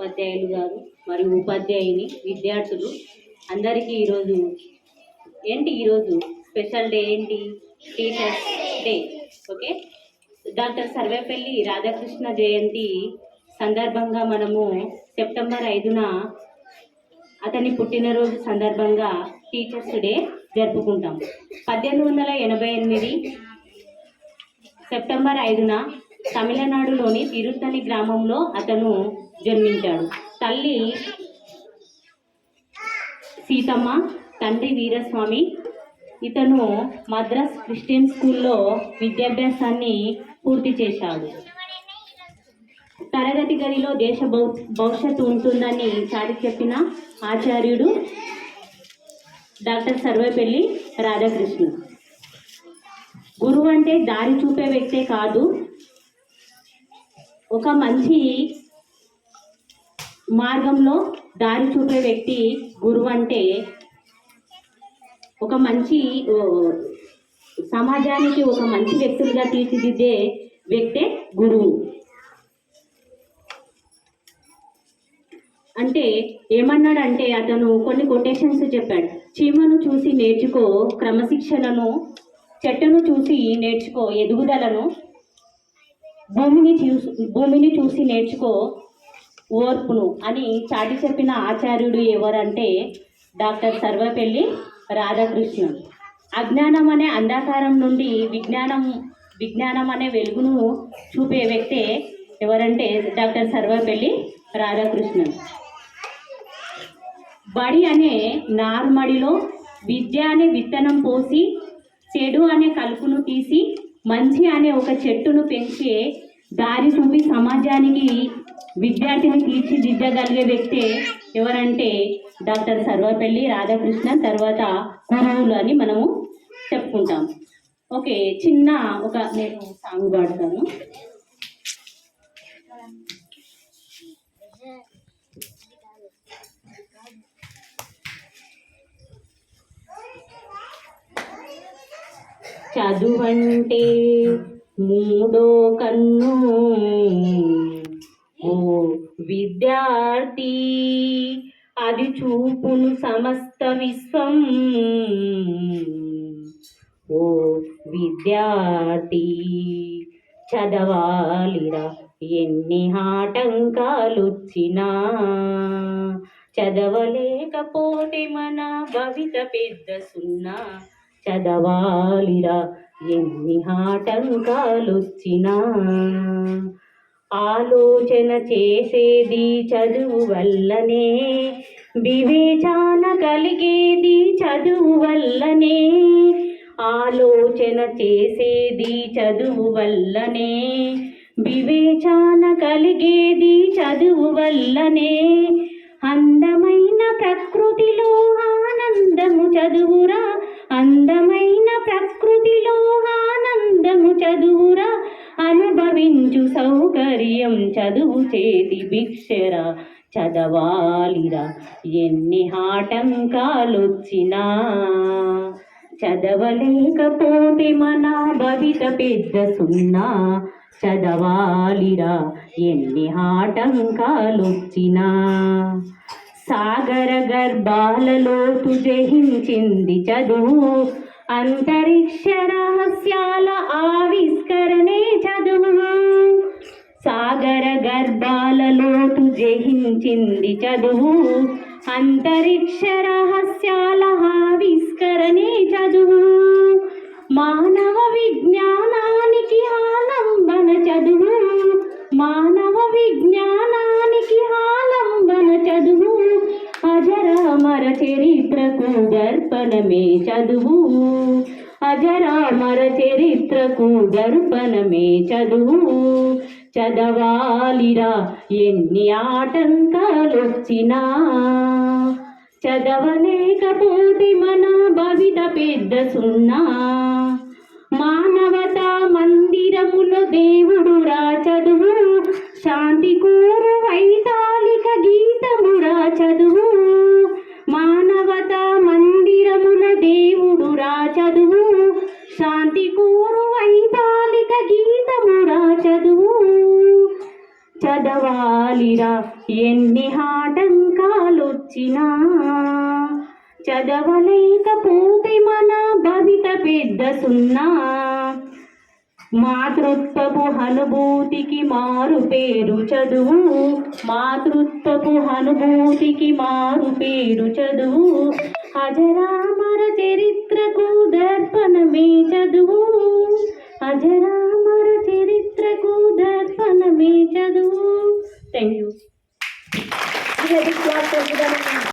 ఉపాధ్యాయులు గారు మరియు ఉపాధ్యాయుని విద్యార్థులు అందరికీ ఈరోజు స్పెషల్ డే ఏంటి? Teachers day. Okay, doctor Sarvepalli Radhakrishna జయంతి సందర్భంగా మనము సెప్టెంబర్ 5న అతని పుట్టినరోజు సందర్భంగా టీచర్స్ డే జరుపుకుంటాం. 1888 సెప్టెంబర్ 5న తమిళనాడులోని తిరుత్తని గ్రామంలో అతను జన్మించాడు. తల్లి సీతమ్మ, తండ్రి వీరస్వామి. ఇతను మద్రాస్ క్రిస్టియన్ స్కూల్లో విద్యాభ్యాసాన్ని పూర్తి చేశాడు. తరగతి గదిలో దేశ భవిష్యత్తు ఉంటుందని చాటి చెప్పిన ఆచార్యుడు డాక్టర్ సర్వేపల్లి రాధాకృష్ణ. గురువు అంటే దారి చూపే వ్యక్తే కాదు, ఒక మంచి మార్గంలో దారి చూపే వ్యక్తి గురువు. అంటే ఒక మంచి సమాజానికి ఒక మంచి వ్యక్తులుగా తీర్చిదిద్దే వ్యక్తే గురువు. అంటే ఏమన్నాడంటే అతను కొన్ని కొటేషన్స్ చెప్పాడు. చీమను చూసి నేర్చుకో క్రమశిక్షణను, చెట్టును చూసి నేర్చుకో ఎదుగుదలను, భూమిని చూసి నేర్చుకో ఓర్పును అని చాటి చెప్పిన ఆచార్యుడు ఎవరంటే డాక్టర్ సర్వేపల్లి రాధాకృష్ణన్. అజ్ఞానం అనే అంధకారం నుండి విజ్ఞానం అనే వెలుగును చూపే వ్యక్తే ఎవరంటే డాక్టర్ సర్వేపల్లి రాధాకృష్ణన్. బడి అనే నార్మడిలో విద్య అనే విత్తనం పోసి, చెడు అనే కలుపును తీసి, మంచి అనే ఒక చెట్టును పెంచే దారి చూపి సమాజానికి విద్యార్థిని తీర్చిదిద్దగలిగే వ్యక్తి ఎవరంటే డాక్టర్ సర్వేపల్లి రాధాకృష్ణన్. తర్వాత గురువులు అని మనము చెప్పుకుంటాం. ఓకే, నేను సాంగ్ పాడతాను. చదువంటే మూడో కన్ను ఓ విద్యార్థి, అది చూపును సమస్త విశ్వం. ఓ విద్యార్థి చదవాలిరా ఎన్ని ఆటంకాలొచ్చినా, చదవలేకపోతే మన భవిత పెద్ద సున్నా. చదవాలిరా ఎన్ని ఆటంకాలొచ్చినా, ఆలోచన చేసేది చదువు వల్లనే, వివేచన కలిగేది చదువు వల్లనే. ఆలోచన చేసేది చదువు వల్లనే, వివేచన కలిగేది చదువు వల్లనే. అందమైన ప్రకృతిలో ఆనందము చదువురా, అందమైన ప్రకృతిలో ఆనందము చదువురా. అనుభవించు సౌకర్యం చదువు చేతి భిక్షరా. చదవాలిరా ఎన్ని ఆటంకాలొచ్చినా, చదవలేకపోతే మన భవిత పెద్ద సున్నా. చదవాలిరా ఎన్ని ఆటంకాలొచ్చినా. సాగర గర్భాలలో జయించింది చదువు, అంతరిక్ష రహస్యాల ఆవిష్కరణే చదువు. సాగర గర్భాలలో జయించింది చదువు, అంతరిక్ష రహస్యాల ఆవిష్కరణే చదువు. మానవ విజ్ఞానానికి ఆలంబన చదువు, మానవ విజ్ఞానానికి ఆలంబన చదువు. అజరామర చరిత్రకు దర్పణమే చదువు, అజరామర చరిత్రకు దర్పణమే చదువు. చదవాలిరా ఎన్ని ఆటంకాలొచ్చినా, చదవలేకపోతే మన భవిత పెద్ద సున్నా. మానవతా మందిరములో దేవుడురా చదువు, శాంతి కోరు వైతాళిక గీతమురా చదువు. మానవతా మందిరముల దేవుడురా చదువు, శాంతి కోరు వైతాళిక గీతమురా చదువు. చదవాలి చదవాలిరా ఎన్ని ఆటంకాలొచ్చినా, చదవలేకపోతే మన భవిత పెద్ద సున్నా. మాతృత్వపు అనుభూతికి మారు పేరు చదువు, మాతృత్వపు అనుభూతికి మారు పేరు చదువు, అజరామర చరిత్రకు దర్పణమే చదువు.